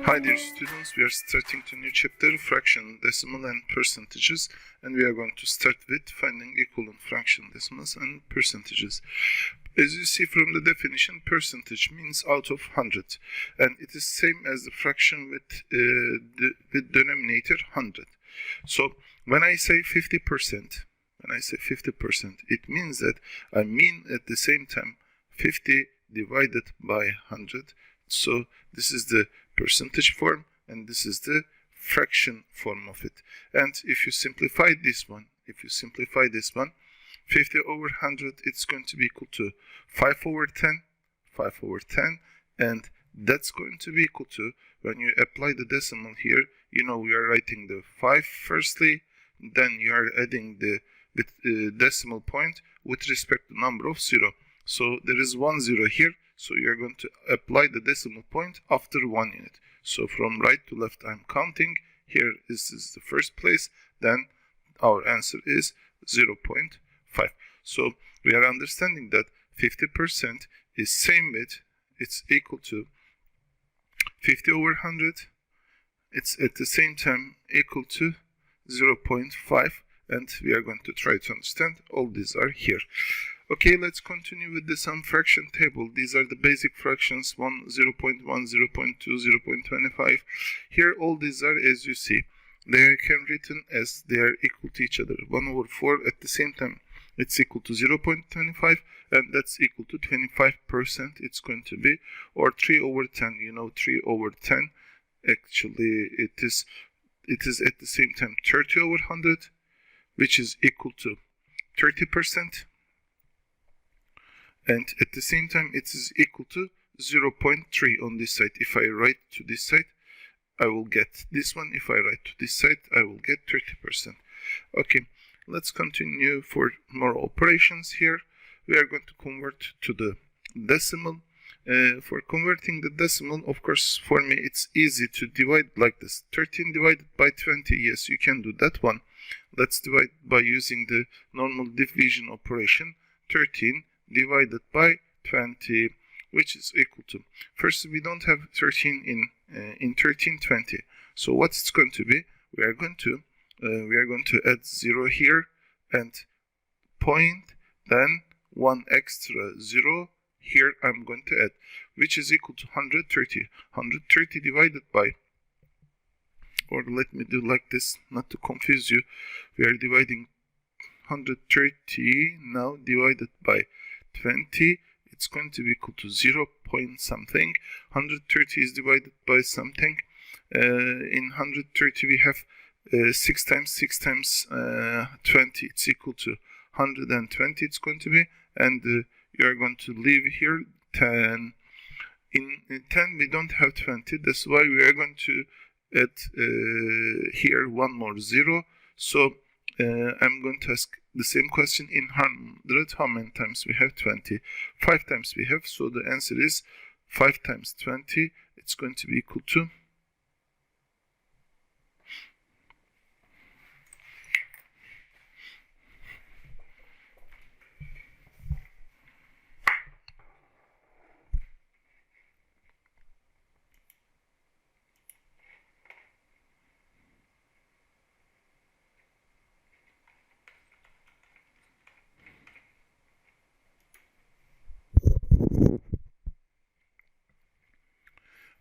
Hi dear students, we are starting to new chapter, fraction, decimal and percentages, and we are going to start with finding equivalent fraction, decimals and percentages. As you see from the definition, percentage means out of 100, and it is same as the fraction with the denominator 100. So when I say 50%, it means that I mean at the same time 50 divided by 100. So this is the percentage form and this is the fraction form of it. And if you simplify this one, 50 over 100, it's going to be equal to 5 over 10, and that's going to be equal to, when you apply the decimal here, you know we are writing the 5 firstly, then you are adding the decimal point with respect to number of 0. So there is 1 0 here, so you are going to apply the decimal point after 1 unit. So from right to left I'm counting, here is the first place, then our answer is 0.5. So we are understanding that 50% is same with, it's equal to 50 over 100, it's at the same time equal to 0.5, and we are going to try to understand all these are here. Okay, let's continue with the sum fraction table. These are the basic fractions, 1, 0.1, 0.2, 0.25. Here all these are, as you see, they can written as they are equal to each other. 1 over 4 at the same time, it's equal to 0.25, and that's equal to 25% it's going to be, or 3 over 10, you know 3 over 10, actually it is at the same time 30 over 100, which is equal to 30%. And at the same time it is equal to 0.3 on this side. If I write to this side, I will get this one. If I write to this side, I will get 30%. Okay, let's continue for more operations here. We are going to convert to the decimal. For converting the decimal, of course, for me it's easy to divide like this. 13 divided by 20, yes, you can do that one. Let's divide by using the normal division operation. 13 divided by 20, which is equal to, first we don't have 13 in 1320, so what it's going to be, we are going to add 0 here and point, then 1 extra 0 here I'm going to add, which is equal to 130. 130 divided by, or let me do like this not to confuse you, we are dividing 130 now divided by 20, it's going to be equal to 0 point something. 130 is divided by something. In 130 we have 6 times 6 times 20, it's equal to 120 it's going to be, and you are going to leave here 10. In 10 we don't have 20, that's why we are going to add here one more 0. So I'm going to ask the same question in 100, how many times we have 20? 5 times we have, so the answer is 5 times 20, it's going to be equal to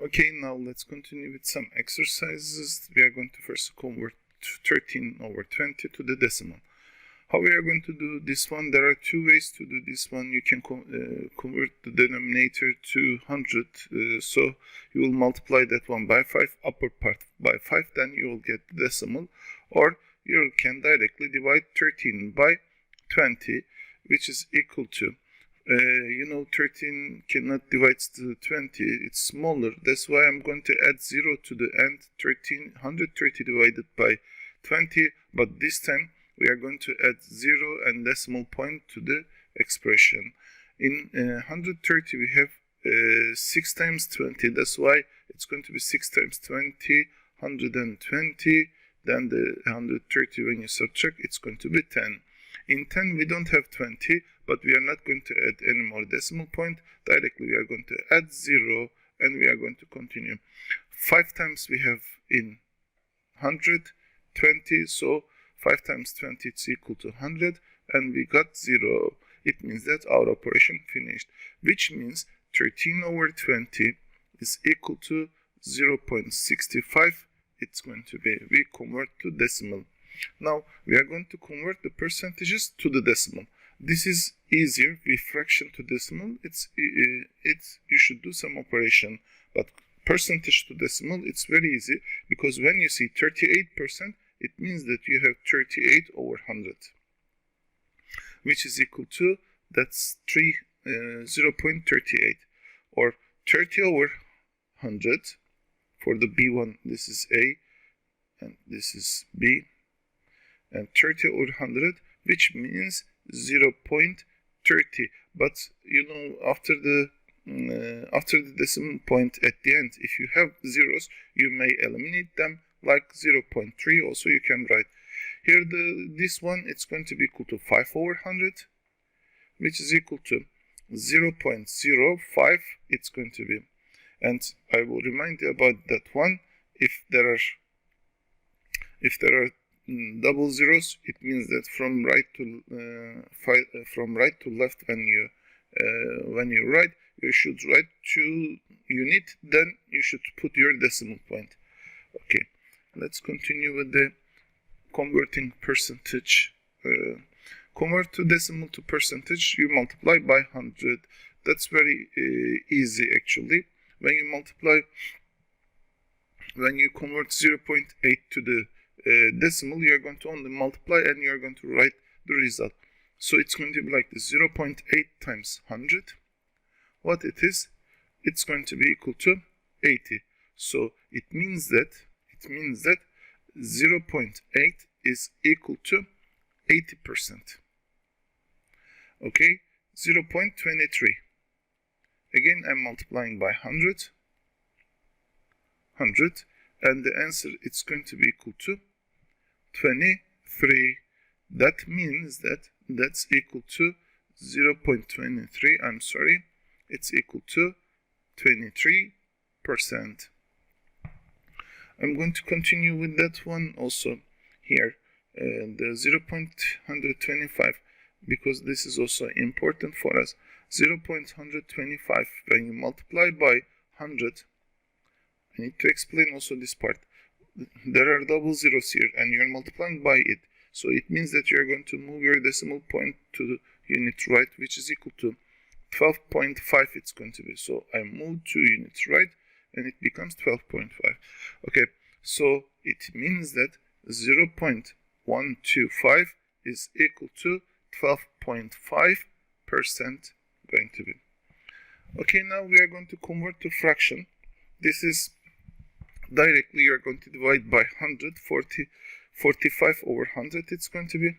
Okay, now let's continue with some exercises. We are going to first convert 13 over 20 to the decimal. How we are going to do this one? There are two ways to do this one. You can convert the denominator to 100. So you will multiply that one by 5, upper part by 5, then you will get the decimal. Or you can directly divide 13 by 20, which is equal to, 13 cannot divide to 20, it's smaller, that's why I'm going to add 0 to the end. 130 divided by 20, but this time we are going to add 0 and decimal point to the expression. In 130 we have 6 times 20, that's why it's going to be 6 times 20, 120 then the 130 when you subtract, it's going to be 10. In 10 we don't have 20, but we are not going to add any more decimal point. Directly we are going to add 0 and we are going to continue. 5 times we have in 100, 20, so 5 times 20 it's equal to 100, and we got 0. It means that our operation finished, which means 13 over 20 is equal to 0.65. It's going to be, we convert to decimal. Now we are going to convert the percentages to the decimal. This is easier. We fraction to decimal, you should do some operation, but percentage to decimal, it's very easy, because when you see 38%, it means that you have 38 over 100, which is equal to, that's 0.38, or 30 over 100. For the B1, this is A, and this is B, and 30 over 100, which means 0.30. But you know, after the decimal point at the end, if you have zeros, you may eliminate them, like 0.3. Also you can write here this one, it's going to be equal to 5 over 100, which is equal to 0.05. It's going to be, and I will remind you about that one. If there are double zeros, it means that from right to left, when you write, you should write 2 unit, then you should put your decimal point. Okay, let's continue with the converting percentage. Convert to decimal to percentage, you multiply by 100. That's very easy actually. When you convert 0.8 to the decimal, you are going to only multiply and you are going to write the result. So it's going to be like this: 0.8 times 100. What it is? It's going to be equal to 80. So it means that 0.8 is equal to 80%. Okay, 0.23. Again, I'm multiplying by 100, and the answer, it's going to be equal to 23. That means that that's equal to 0.23. I'm sorry, it's equal to 23%. I'm going to continue with that one also here, the 0.125, because this is also important for us. 0.125, when you multiply by 100, I need to explain also this part. There are double zeros here and you're multiplying by it, so it means that you're going to move your decimal point to the unit right, which is equal to 12.5. it's going to be, so I move 2 units right and it becomes 12.5. okay, so it means that 0.125 is equal to 12.5% going to be. Okay, now we are going to convert to fraction. This is directly you are going to divide by 100. 45 over 100 it's going to be.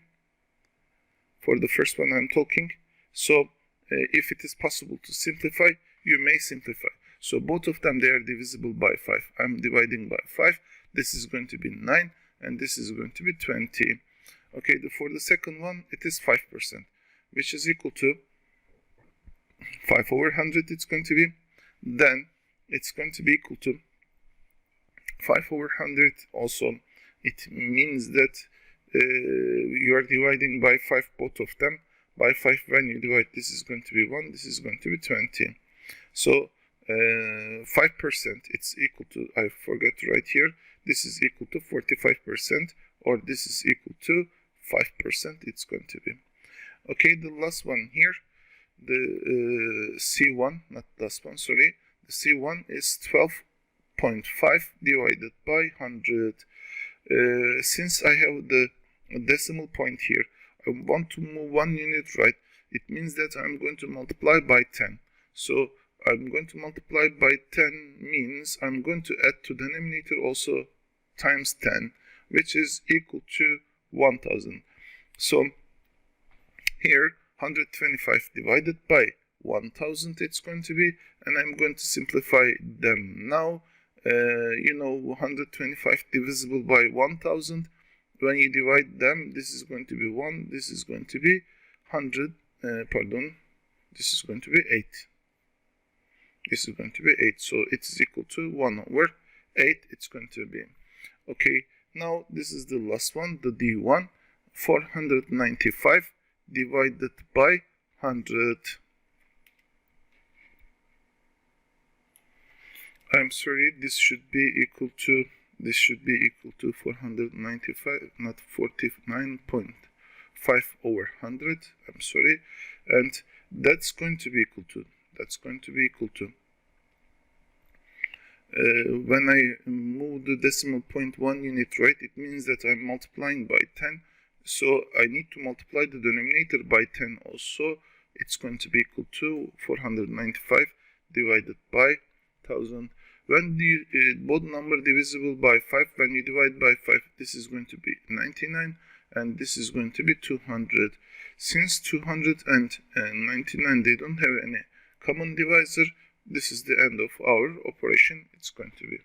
For the first one I'm talking. So if it is possible to simplify, you may simplify. So both of them, they are divisible by 5. I'm dividing by 5. This is going to be 9 and this is going to be 20. Okay, for the second one, it is 5%, which is equal to 5 over 100 it's going to be. Then it's going to be equal to 5 over 100 also. It means that you are dividing by 5 both of them. By 5 when you divide, this is going to be 1, this is going to be 20. So 5% it's equal to, I forgot to write here, this is equal to 45%, or this is equal to 5% it's going to be. Okay, the last one here, the C1, not last one, sorry, the C1 is 12.5 divided by 100. Since I have the decimal point here, I want to move 1 unit right. It means that I'm going to multiply by 10. So I'm going to multiply by 10 means I'm going to add to the denominator also times 10, which is equal to 1000. So here 125 divided by 1000 it's going to be, and I'm going to simplify them now. 125 divisible by 1000. When you divide them, this is going to be 1, this is going to be 100, this is going to be 8. This is going to be 8, so it is equal to 1 over 8, it's going to be. Okay, now this is the last one, the D1, 495 divided by 100. I'm sorry, this should be equal to 495, not 49.5 over 100. I'm sorry, and that's going to be equal to. When I move the decimal point 1 unit right, it means that I'm multiplying by 10. So I need to multiply the denominator by 10 also. It's going to be equal to 495 divided by 1000. When the both number divisible by 5, when you divide by 5, this is going to be 99 and this is going to be 200. Since 200 and 99, they don't have any common divisor, this is the end of our operation. It's going to be